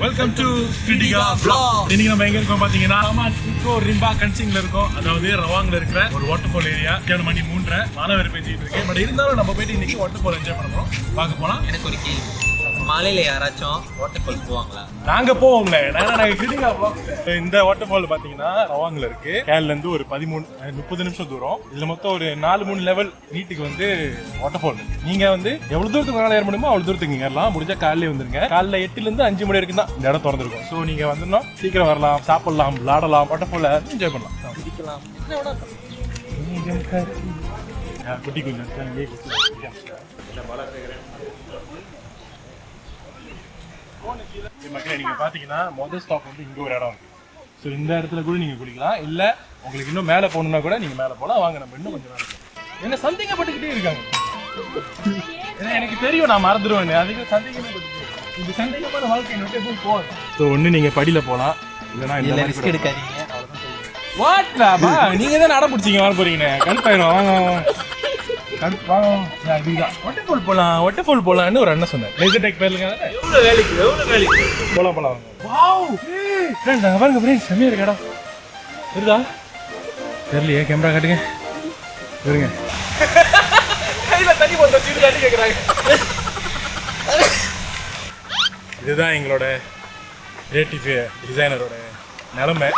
Welcome to Kritika vlog. இன்னைக்கு நம்ம எங்க இருக்கோம் பாத்தீங்கன்னா ரிம்பா கன்சிங்ல இருக்கோம். அதாவது ரவாங்ல இருக்கிற ஒரு வாட்டர் ஃபால் ஏரியா. மணி 3:30 மாணவர் பேசிட்டு இருக்கு. பட் இருந்தாலும் நம்ம போயிட்டு இன்னைக்கு வாட்டர் ஃபால் என்ஜாய் பண்ண போறோம். பார்க்க போலாம். எனக்கு ஒரு கேள்வி, மாலையில யாராச்சும் வாட்டர் ஃபால் போவாங்களா? நாங்க போவோம்ல. நாங்க கிரிட்டிகா vlog. இந்த வாட்டர் ஃபால் பாத்தீங்கன்னா ரவாங்ல இருக்கு. கேரளல இருந்து ஒரு 30 நிமிஷம் தூரம். இதுல மொத்தம் ஒரு 4-3 லெவல் நீட்டுக்கு வந்து வாட்டர் ஃபால் இருக்கு. நீங்க வந்து எவ்வளவு தூரத்துக்கு மேல ஏற முடியுமோ அவ்வளவு தூரத்துக்கு நீங்க ஏறலாம். முடிஞ்சா காலையில வந்துருங்க. காலைல 8 ல இருந்து 5 மணி வரைக்கும் தான் இந்த இடம் திறந்திருக்கும். சோ நீங்க வந்தோம்னா சீக்கிரம் வரலாம், சாப்பிடலாம், விளையாடலாம், வாட்டர் ஃபால் என்ஜாய் பண்ணலாம். குடிக்கலாம். குட்டி கொஞ்சம் மக்களே, நீங்க பாத்தீங்கன்னா முதல் ஸ்டாப் வந்து இங்க ஒரு இடம் இருக்கு. ஸோ இந்த இடத்துல கூட நீங்க குளிக்கலாம். இல்ல உங்களுக்கு இன்னும் மேல போகணும்னா கூட நீங்க மேல போலாம். வாங்க நம்ம இன்னும் கொஞ்சம் மேல போகலாம். என்ன சந்தேகப்பட்டுக்கிட்டே இருக்காங்க? ஏன்னா எனக்கு தெரியும் நான் மறந்துடுவேன். அதுக்கு சந்தேகப்பட்டு இந்த சந்தேகமான வாழ்க்கை விட்டு போய் போகும். ஸோ ஒண்ணு நீங்க படியில போகலாம், இல்லைன்னா இல்ல ரிஸ்க் எடுக்காதீங்க. வாட்லாபா நீங்க தான் நட பிடிச்சிங்க வர போறீங்க. கடுப்பாயிரும். வாங்க வாட்டர்ஃபால் போலாம், வாட்டர்ஃபால் போலாம்னு ஒரு அண்ணன் சொன்னார். லேசர் டேக் பேர்ல எவ்வளவு வேலைக்கு போலாம். வாவ் ஃப்ரெண்ட்ஸ், அங்க பாருங்க ஃப்ரெண்ட்ஸ், செமையா இருக்கு இடம். இருக்குதா தெரியலையே, கேமரா காட்டுங்க. இருங்க, கையில தண்ணி போட்டு வச்சுட்டு தண்ணி கேட்குறாங்க. இதுதான் எங்களோட கிரியேட்டிவ் டிசைனரோட நிலைமை.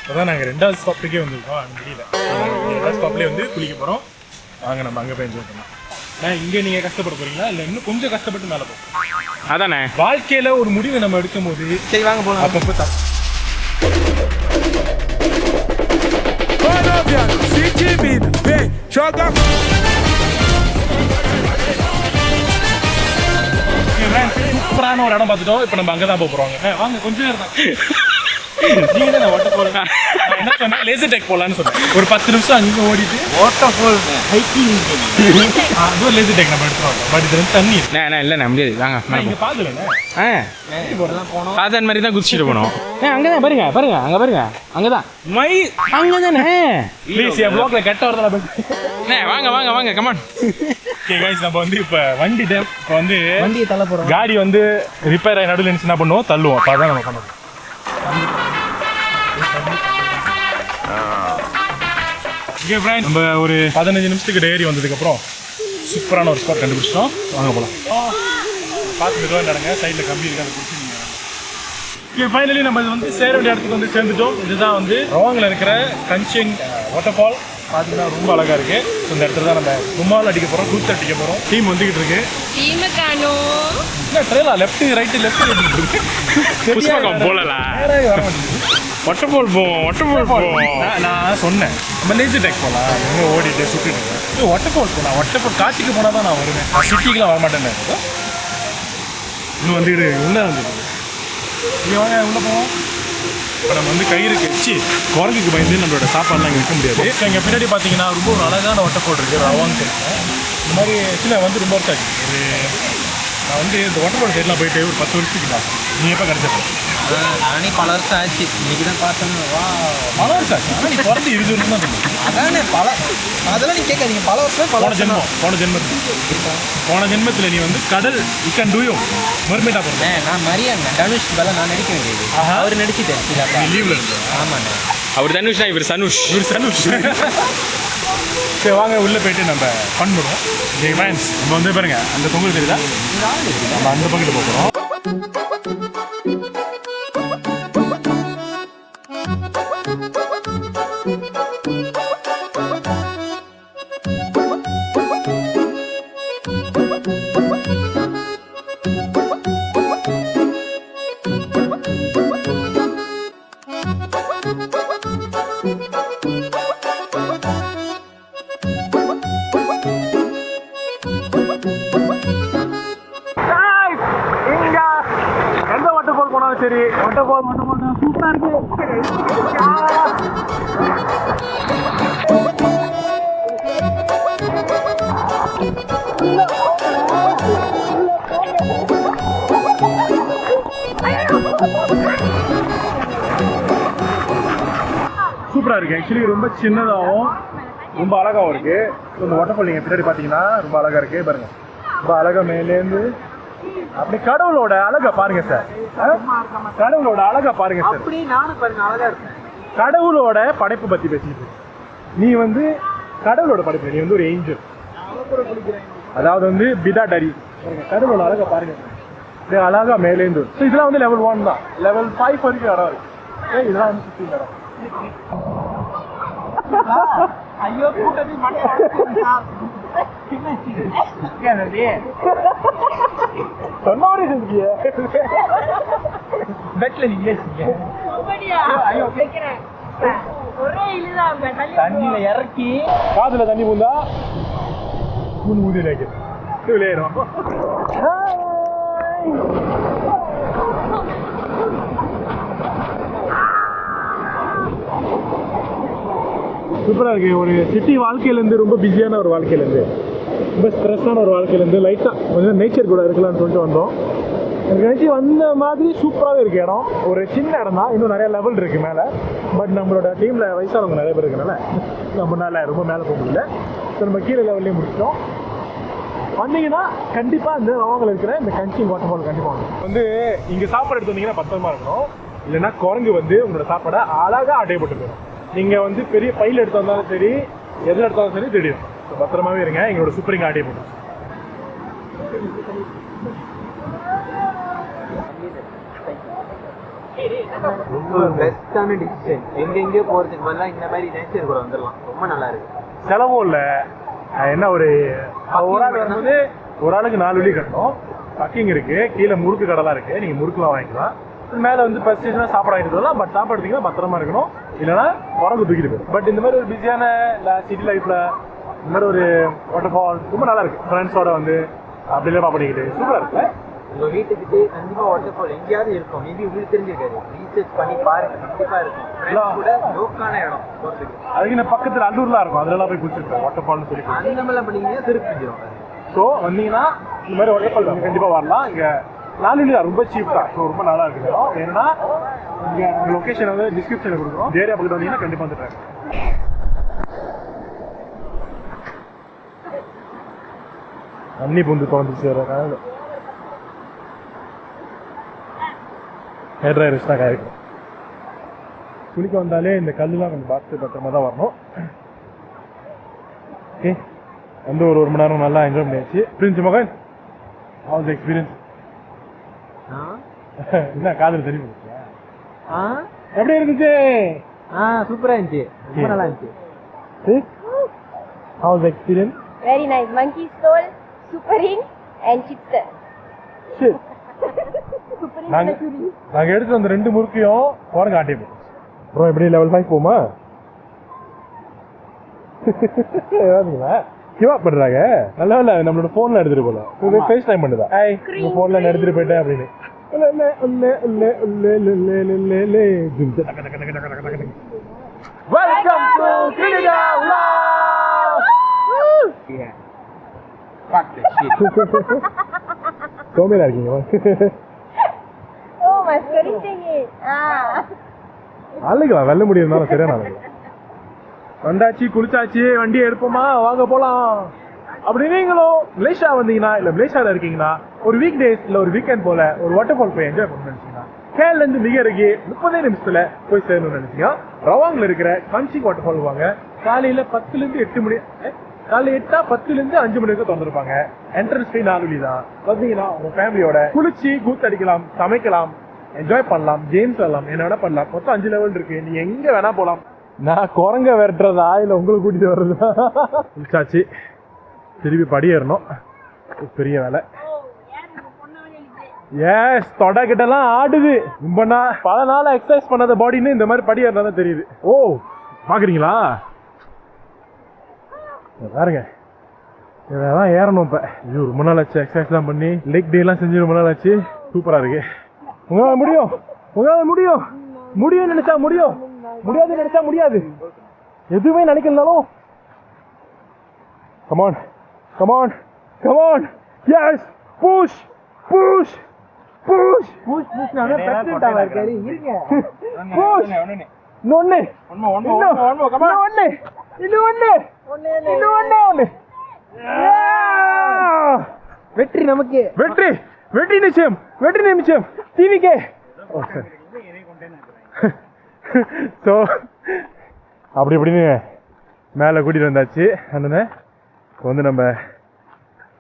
இப்போதான் நாங்கள் 2வது ஸ்டாப்புக்கே வந்திருக்கோம். அது முடியல. 2வது ஸ்டாப்லேயே வந்து குளிக்க போகிறோம். வாங்க நம்ம அங்கே போய் என்ஜாய் பண்ணலாம். இங்கே நீங்கள் கஷ்டப்பட போறீங்களா இல்லை இன்னும் கொஞ்சம் கஷ்டப்பட்டு மேலே போகும்? அதானே வாழ்க்கையில் ஒரு முடிவு நம்ம எடுக்கும் போது. சரி வாங்க போகலாம். அப்பப்போ சூப்பரான ஒரு இடம் பார்த்துட்டோம். இப்போ நம்ம அங்கே தான் போகிறோம். வாங்க கொஞ்சம் நேரம் தான். நீங்க தான் வாட்டர் ஃபால் என்ன சொன்னா லேசர் டேக் போலான்னு சொன்னேன். ஒரு 10 நிமிஷம் அங்கே ஓடிட்டு வாட்டர் ஃபால் ஹைக்கிங் அது லேசர் டேக் நம்ம எடுத்துறோம். பட் இது வந்து தண்ணி இல்லை முடியாது. வாங்க இங்கே பாதுலண்ணே பாதன் மாதிரி தான் குதிச்சுட்டு போனோம். அங்கதான் பாருங்க அங்க பாருங்க, அங்கதான் மை அங்கதானே. ப்ளீஸ் என் ப்ளாக்ல கெட்ட வரதா. வாங்க கமான். ஓகே गाइस, நம்ம வந்து இப்போ வண்டி இப்போ வந்து வண்டியை தள்ள போறோம். காடி வந்து ரிப்பேர் ஆகி நடுவில் என்ன பண்ணுவோம், தள்ளுவோம். அப்போ அதான் நம்ம பண்ணுவோம். ஓகே ஃப்ரெண்ட்ஸ், நம்ம ஒரு 15 நிமிஷத்துக்கு டேரி வந்ததுக்கப்புறம் சூப்பரான ஒரு ஸ்பாட் கண்டுபிடிச்சிட்டோம். வாங்க போகலாம். பார்த்து மெதுவாக நடங்க, சைடில் கம்பி இருக்காது பிடிச்சி நீங்கள். ஓகே ஃபைனலி நம்ம இது வந்து சேர வேண்டிய இடத்துக்கு வந்து சேர்ந்துட்டோம். இதுதான் வந்து ரவாங்கில் இருக்கிற கன்சிங் வாட்டர் ஃபால். பார்த்தீங்கன்னா ரொம்ப அழகாக இருக்கு. இந்த இடத்துல தான் நம்ம கும்மால் அடிக்க போகிறோம், கூத்து அடிக்க போகிறோம். டீம் வந்துகிட்டு இருக்கு. ட்ரெயிலா லெஃப்ட் ரைட்டு லெஃப்ட் போகலாம். வாட்டர் ஃபால் நான் சொன்னேன் நம்ம லேசர் டேக் போகலாம். எங்கே ஓடிட்டு சுற்றிட்டு இருக்கேன். வாட்டர் ஃபால் போகலாம். வாட்டர் ஃபால் காட்சிக்கு போனால் தான் நான் வருவேன். சிட்டிக்கெலாம் வரமாட்டேன்னு. இன்னும் வந்துட்டு உள்ளே வந்துட்டு இங்கே வாங்க, உள்ளே போவோம். இப்போ நம்ம வந்து கயிறு கட்சி குரங்குக்கு பயந்து நம்மளோட சாப்பாடுலாம் இங்கே வைக்க முடியாது. இங்கே பின்னாடி பார்த்தீங்கன்னா ரொம்ப ஒரு அழகான வாட்டர் ஃபால் இருக்குது. ரவாங் சைடில் இந்த மாதிரி சில வந்து ரொம்ப வருஷம் ஆச்சு. நான் வந்து இந்த வாட்டர் ஃபால் சைட்லாம் போயிட்டு ஒரு 10 வருஷத்துக்கு தான். நீ எப்போ கிடச்சிருக்கேன்? நானே பல வருஷம் ஆச்சு. இன்னைக்கு தான் பார்த்தேன். பல வருஷம் ஆச்சு. ஆனால் நீ பிறந்து 20 வருஷம் தான் தெரியும். அதானே அதெல்லாம் நீ கேட்காதீங்க. பல வருஷம் போன ஜென்மத்தில் நீ வந்து கடல் யூ கேன் டூ யூ மர்மேட்டா போகிறேன். நான் மரியாதை தனுஷ் பதிலாக நான் நடிக்க வேண்டியது. அவர் நடிச்சுட்டேன். லீவில் இருக்கு. ஆமாண்ணே. அவர் தனுஷ்னா இவர் சனுஷ். சரி வாங்க உள்ளே போயிட்டு நம்ம ஃபன் பண்ணுவோம். ஃப்ரெண்ட்ஸ், நம்ம வந்து பாருங்க அந்த பொங்கல் தெரியுதா, நம்ம அந்த பக்கத்தில் போகிறோம். சரி வாட்டர் ஃபால் சூப்பராக இருக்கு. சூப்பராக இருக்குது. ஆக்சுவலி ரொம்ப சின்னதாகவும் ரொம்ப அழகாகவும் இருக்குது. இந்த வாட்டர் ஃபால் நீங்கள் பின்னாடி பார்த்தீங்கன்னா ரொம்ப அழகாக இருக்குது. பாருங்கள், ரொம்ப அழகா மேலேருந்து அப்படி கடவுளோட அழகா பாருங்க சார். கடவுளோட அழகா பாருங்க சார். அப்படி நானும் பாருங்க அழகா இருக்கேன். கடவுளோட படைப்பு பத்தி பேசிட்டு நீ வந்து கடவுளோட படைப்பு, நீ வந்து ஒரு ஏஞ்சல். அதாவது வந்து பிதாடரி கடவுளோட அழகா பாருங்க. அழகா மேலேந்து. இதெல்லாம் வந்து லெவல் 1 தான். லெவல் 5 வரைக்கும் இடம் இருக்கு. இதெல்லாம் வந்து 15 இடம். ஐயோ கூட்டத்தை சொன்னவரே செஞ்சுக்கிய பெட்ல நீங்களே தண்ணியில இறக்கி காதுல தண்ணி பூந்தா ஊதி நினைக்கிறேன் விளையாடும். சூப்பராக இருக்கு. ஒரு சிட்டி வாழ்க்கையிலேருந்து ரொம்ப பிஸியான ஒரு வாழ்க்கையிலேருந்து ரொம்ப ஸ்ட்ரெஸ்ஸான ஒரு வாழ்க்கையிலேருந்து லைட்டாக கொஞ்சம் நேச்சர் கூட இருக்கலாம்னு சொல்லிட்டு வந்தோம். எனக்கு நினச்சி வந்த மாதிரி சூப்பராகவே இருக்குது இடம். ஒரு சின்ன இடம் தான், இன்னும் நிறைய லெவல் இருக்குது மேலே. பட் நம்மளோட டீமில் வயசானவங்க நிறைய பேர் இருக்கனால நம்மளால ரொம்ப மேலே போக முடியல. ஸோ நம்ம கீழே லெவல்லையும் முடிச்சிட்டோம். வந்தீங்கன்னா கண்டிப்பாக இந்த ரவாங்கில் இருக்கிற இந்த கன்சிங் வாட்டர் ஃபால் கண்டிப்பாக வந்து இங்கே சாப்பாடு எடுத்து வந்தீங்கன்னா பத்திரமா இருக்கணும். இல்லைன்னா குரங்கு வந்து உங்களோட சாப்பாடை அழகாக அட்டைப்பட்டு போயிடும். நீங்கள் வந்து பெரிய பையில் எடுத்து வந்தாலும் சரி, எதில் எடுத்தாலும் சரி தெரியும். ஸோ பத்திரமாவே இருங்க. எங்களோட சூப்பரிங் ஆட்டை போட்டு பெஸ்டான டிசிஷன். எங்கெங்கேயோ போறதுக்கு பதிலா இந்த மாதிரி நேச்சர் கூட வந்துடலாம். ரொம்ப நல்லா இருக்கு. செலவும் இல்லை. என்ன ஒரு ஆள் வந்து ஒரு ஆளுக்கு 4 வழி கட்டணும். பக்கிங் இருக்கு, கீழே முறுக்கு கடைலாம் இருக்கு, நீங்க முறுக்குலாம் வாங்கிக்கலாம். மேலே வந்து பஸ்டேஷனா சாப்பாடு வாங்கிட்டு வரலாம். பட் சாப்பாடு எடுத்தீங்கன்னா பத்திரமா இருக்கணும், இல்லைன்னா உரங்கு தூக்கிட்டு போயிடும். பட் இந்த மாதிரி ஒரு பிஸியான சிட்டி லைஃப்ல இந்த மாதிரி ஒரு வாட்டர் ஃபால் ரொம்ப நல்லா இருக்கு. ஃப்ரெண்ட்ஸோட வந்து அப்படிலாம் பண்ணிக்கிட்டு சூப்பரா இருக்கு. உங்க வீட்டுக்கிட்டே கண்டிப்பா வாட்டர் ஃபால் எங்கேயாவது இருக்கும். மேபி உங்களுக்கு தெரிஞ்சிருக்காரு. ரீசர்ச் பண்ணி பாருங்க, கண்டிப்பா இருக்கும். கூட லோக்கான இடம் போறதுக்கு. அதுக்கு இந்த பக்கத்துல அல்லூர்லாம் இருக்கும், அதெல்லாம் போய் குடிச்சிருக்கோம் வாட்டர் ஃபால்னு சொல்லி. அந்த மாதிரிலாம் பண்ணீங்கன்னா திருப்பிடும். ஸோ வந்தீங்கன்னா இந்த மாதிரி வாட்டர் ஃபால் கண்டிப்பா வரலாம். இங்க 4 வழி ரொம்ப சீப் தான். ஸோ ரொம்ப நல்லா இருக்கு இடம். ஏன்னா இங்க லொகேஷன் வந்து டிஸ்கிரிப்ஷன்ல கொடுக்குறோம். ஏரியா பக்கத்துல வந்தீங்கன்னா கண்டிப்பா வந்துட்டாங்க. தண்ணி பூந்து தோன்றுச்சு. ஹேர் ட்ரையர்ஸ் தான் காய்க்கும். குளிக்க வந்தாலே இந்த கல்லுலாம் கொஞ்சம் பார்த்து பத்திரமா தான் வரணும். ஓகே, வந்து ஒரு மணி நேரம் நல்லா என்ஜாய் பண்ணியாச்சு. பிரின்ஸ் மகன், ஹவுஸ் எக்ஸ்பீரியன்ஸ்? என்ன காதல் தெரியும் எப்படி இருந்துச்சு? சூப்பரா இருந்துச்சு. ரொம்ப நல்லா இருந்துச்சு. House experience? Very nice. Monkey stole, Supering and chipster. சரி, நாங்க எடுத்து அந்த 2 முறுக்கையும் குரங்கு ஆட்டி போட்டோம். ப்ரோ எப்படி லெவல் 5 போமா? கிவ் அப் பண்றாங்க. நல்ல வேலை நம்மளோட போன்ல எடுத்துட்டு போல. ஃபேஸ் டைம் பண்ணுதா? ஐய் உங்க போன்ல எடுத்துட்டு போயிட்டேன் அப்படின்னு. Welcome to Krida vlog. கோமேலா இருக்கீங்க. Oh, my scripting it. அழுகலாம் வெல்ல முடியும்னாலும் சரியான அழுகலாம். வந்தாச்சு, குளிச்சாச்சு, வண்டியை எடுப்போமா, வாங்க போலாம். அப்படி நீங்களும் மலேசியா வந்தீங்கன்னா இல்ல மலேசியாவில் இருக்கீங்கன்னா ஒரு வீக் டேஸ் இல்ல ஒரு வீக்கெண்ட் போல ஒரு வாட்டர் ஃபால் போய் என்ஜாய் பண்ணணும்னு நினைச்சீங்கன்னா கேரளா இருந்து மிக அருகே 30 நிமிஷத்துல போய் சேரணும்னு நினைச்சீங்கன்னா ரவாங்ல இருக்கிற கன்சிங் வாட்டர் ஃபால் வாங்க. காலையில 10 to 8 மணி, காலையில் 8 10 to 5 மணி வரைக்கும் திறந்துருப்பாங்க. என்ட்ரன்ஸ் ஃபீ 4 வழி தான். வந்தீங்கன்னா உங்க ஃபேமிலியோட குளிச்சு கூத்தடிக்கலாம், சமைக்கலாம், என்ஜாய் பண்ணலாம், கேம்ஸ் ஆடலாம், என்ன வேணா பண்ணலாம். மொத்தம் 5 லெவல் இருக்கு. நீங்க எங்க வேணா போலாம். நான் குரங்க விரட்டுறதா இல்ல உங்களை கூட்டிட்டு வர்றதா? குளிச்சாச்சு, திருப்பி படி ஏறணும். பெரிய வேலை. எஸ், தொடக்கிட்டலாம் ஆடுது. ரொம்ப பல நாள் எக்ஸசைஸ் பண்ணாத பாடின்னு இந்த மாதிரி படி ஏறினா தான் தெரியுது. ஓ பாக்குறீங்களா? பாருங்க, இதெல்லாம் ஏறணும். இப்ப இது ரொம்ப நாள் ஆச்சு எக்ஸசைஸ்லாம் பண்ணி. லெக் டே எல்லாம் செஞ்சு ரொம்ப நாள் ஆச்சு. சூப்பரா இருக்கு. உங்களால முடியும், உங்களால முடியும். முடியும் நினைச்சா முடியும், முடியாது நினைச்சா முடியாது. எதுவுமே நினைக்கலனாலும் come on, come on, come on, yes, push, push, push, push, push. நானே பிரச்சனை ஆவறேன். இருங்க, push. நொண்ணே ஒண்ணு come on, ஒண்ணே இன்னும் ஒண்ணே. வெற்றி நமக்கு. வெற்றி வெற்றி நிச்சயம் வெற்றி நிச்சயம் டிவிக்கே. ஸோ அப்படி இப்படின்னு மேலே கூட்டிகிட்டு வந்தாச்சு அண்ணனை. இப்போ வந்து நம்ம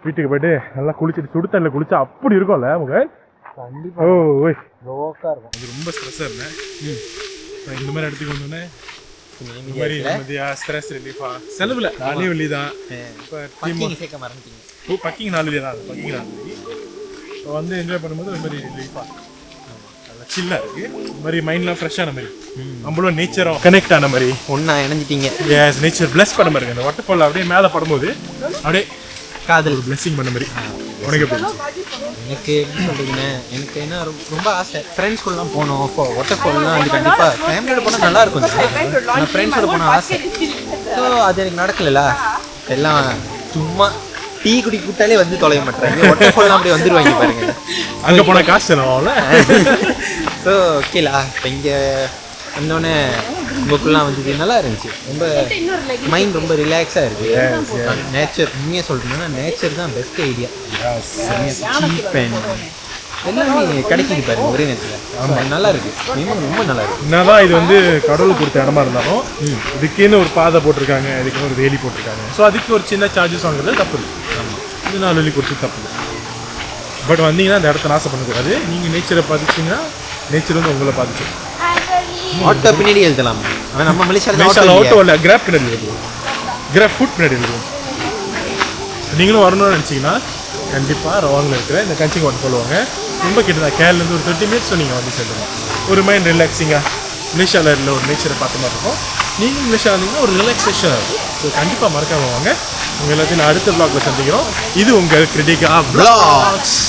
வீட்டுக்கு போயிட்டு நல்லா குளிச்சுட்டு சுடு தண்ணியில் குளிச்சா அப்படி இருக்கும்ல முகன். கண்டிப்பா ஓய் ரோக்கா இருக்கும். அது ரொம்ப ஸ்ட்ரெஸ்ஸாக இருந்தேன். இந்த மாதிரி இடத்துக்கு வந்தோடனே இந்த மாதிரி நிம்மதியாக ஸ்ட்ரெஸ் ரிலீஃபாக செலவில் 4 வெள்ளி தான். இப்போ சேர்க்க மறந்துட்டீங்க. பக்கிங் 4 வெள்ளி தான். அது பக்கிங் 4 வெள்ளி. இப்போ வந்து என்ஜாய் பண்ணும்போது இந்த மாதிரி ரிலீஃபாக நல்லா சில்லாக இருக்குது. இந்த மாதிரி மைண்ட்லாம் ஃப்ரெஷ்ஷான மாதிரி நம்மளும் நேச்சரும் கனெக்ட் ஆன மாதிரி ஒன்றா இணைஞ்சிட்டீங்க. எஸ் நேச்சர் பிளஸ் பண்ண மாதிரி அந்த வாட்டர் ஃபால் அப்படியே மேலே படும்போது அப்படியே காதல் பிளெஸிங் பண்ண மாதிரி. உனக்கு எப்படி எனக்கு எப்படி சொல்கிறீங்கண்ணே, எனக்கு என்ன ரொம்ப ஆசை ஃப்ரெண்ட்ஸ் கூடலாம் போகணும். வாட்டர் ஃபால்லாம் வந்து கண்டிப்பாக ஃபேமிலியோட போனால் நல்லா இருக்கும். நான் ஃப்ரெண்ட்ஸோட போனால் ஆசை. ஸோ அது எனக்கு நடக்கல. எல்லாம் சும்மா டீ குடி கூட்டாலே வந்து தொலைய மாட்டேறாங்க. வாட்டர் ஃபால்லாம் அப்படியே வந்துடுவாங்க பாருங்க. அங்கே போனால் காசு செலவாகல. ஸோ ஓகேலா இப்போ இங்கே வந்தோடனே உங்களுக்குலாம் வந்து நல்லா இருந்துச்சு. ரொம்ப மைண்ட் ரொம்ப ரிலாக்ஸாக இருக்குது. நேச்சர் உண்மையாக சொல்கிறேன்னா நேச்சர் தான் பெஸ்ட் ஐடியா. சீப் எல்லாமே கிடைக்கிது பாருங்க ஒரே நேரத்தில். நல்லா இருக்கு, ரொம்ப நல்லா இருக்கு. என்னதான் இது வந்து கடவுள் கொடுத்த இடமா இருந்தாலும் இதுக்குன்னு ஒரு பாதை போட்டிருக்காங்க, இதுக்குன்னு ஒரு வேலி போட்டிருக்காங்க. ஸோ அதுக்கு ஒரு சின்ன சார்ஜஸ் வாங்குறது தப்பு இல்லை. இது 4 வெள்ளி கொடுத்து தப்பு இல்லை. பட் வந்தீங்கன்னா அந்த இடத்த நாசம் பண்ணக்கூடாது. நீங்கள் நேச்சரை பார்த்துச்சிங்கன்னா நேச்சர் வந்து உங்களை பார்த்துச்சு. ஆட்டோ பின்னாடி எழுதலாம். ஆனால் நம்ம மலேசியாவில் ஆட்டோ இல்லை, கிராப் பின்னாடி எழுதுவோம். கிராப் ஃபுட் பின்னாடி எழுதுவோம். நீங்களும் வரணும்னு நினச்சிங்கன்னா கண்டிப்பாக ரவாங்கில் இருக்கிற இந்த கன்சிங் வாட்டர் சொல்லுவாங்க. ரொம்ப கிட்டதான் கேரளேருந்து ஒரு 30 மினிட்ஸ் நீங்கள் வந்து சேர்ந்துடும். ஒரு மைண்ட் ரிலாக்ஸிங்காக மலேசியாவில் இல்லை ஒரு நேச்சரை பார்த்த மாதிரி இருக்கும். நீங்கள் மலேசியா வந்தீங்கன்னா ஒரு ரிலாக்ஸேஷன் இருக்கும். ஸோ கண்டிப்பாக மறக்காம வாங்க. உங்கள் எல்லாத்தையும் நான் அடுத்த வ்ளாகில் சந்திக்கிறோம். இது உங்கள் கிரிட்டிகா வ்ளாக்ஸ்.